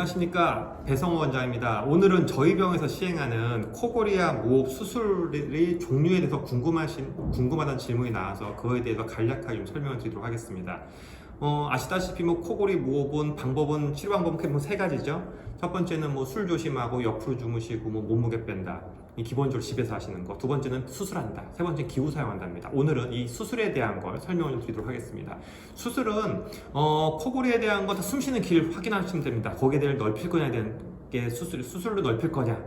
안녕하십니까, 배성호 원장입니다. 오늘은 저희 병에서 시행하는 코골이와 무호흡 수술의 종류에 대해서 궁금하다는 질문이 나와서 그거에 대해서 간략하게 좀 설명을 드리도록 하겠습니다. 아시다시피 코골이 무호흡은 치료 방법은 크게 세 가지죠. 첫 번째는 술 조심하고 옆으로 주무시고 몸무게 뺀다. 이 기본적으로 집에서 하시는 거. 두 번째는 수술한다. 세 번째는 기구 사용한답니다. 오늘은 이 수술에 대한 걸 설명을 드리도록 하겠습니다. 수술은 코골이에 대한 거 숨 쉬는 길 확인하시면 됩니다. 거기에 대해 넓힐 거냐에 대한 게 수술로 넓힐 거냐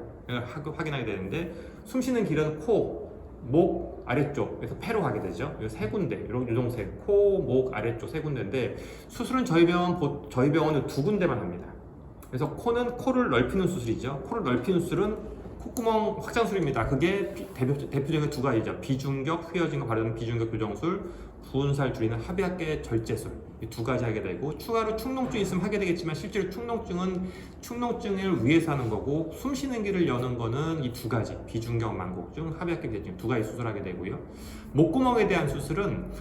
확인하게 되는데, 숨 쉬는 길은 코, 목 아래쪽에서 폐로 가게 되죠. 이 세 군데, 이런 유동색 코, 목 아래쪽 세 군데인데, 수술은 저희 병원은 두 군데만 합니다. 그래서 코를 넓히는 수술이죠. 코를 넓히는 수술은 콧구멍 확장술입니다. 그게 대표적인 두 가지죠. 비중격 휘어진과 바르는 비중격 교정술, 부은 살 줄이는 합의학계 절제술, 이 두 가지 하게 되고, 추가로 축농증이 있으면 하게 되겠지만 실제로 축농증을 위해서 하는 거고, 숨 쉬는 길을 여는 거는 이 두 가지, 비중격 만곡증, 합의학계 절제증 두 가지 수술하게 되고요. 목구멍에 대한 수술은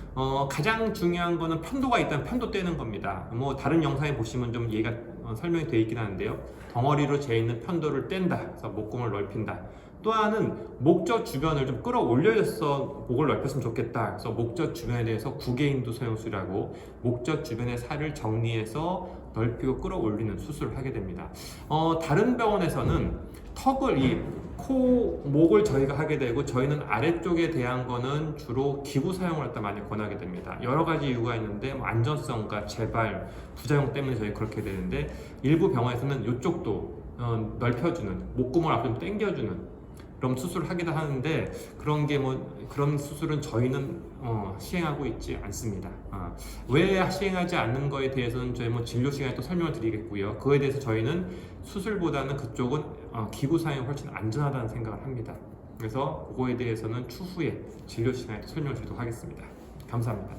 가장 중요한 거는 편도가 있다면 편도 떼는 겁니다. 다른 영상에 보시면 좀 얘가 설명이 되어 있긴 하는데요. 덩어리로 재어 있는 편도를 뗀다. 그래서 목구멍을 넓힌다. 또 하나는 목젖 주변을 좀 끌어올려서 목을 넓혔으면 좋겠다. 그래서 목젖 주변에 대해서 구개인도 소형술이라고 목젖 주변의 살을 정리해서 넓히고 끌어올리는 수술을 하게 됩니다. 다른 병원에서는 목을 저희가 하게 되고, 저희는 아래쪽에 대한 거는 주로 기구 사용을 많이 권하게 됩니다. 여러 가지 이유가 있는데, 안전성과 재발, 부작용 때문에 저희 그렇게 되는데, 일부 병원에서는 이쪽도 넓혀주는, 목구멍을 앞으로 당겨주는 그런 수술을 하기도 하는데, 그런 수술은 저희는 시행하고 있지 않습니다. 왜 시행하지 않는 거에 대해서는 저희 진료 시간에 또 설명을 드리겠고요. 그거에 대해서 저희는 수술보다는 그쪽은 기구 사용이 훨씬 안전하다는 생각을 합니다. 그래서 그거에 대해서는 추후에 진료 시간에 또 설명을 드리도록 하겠습니다. 감사합니다.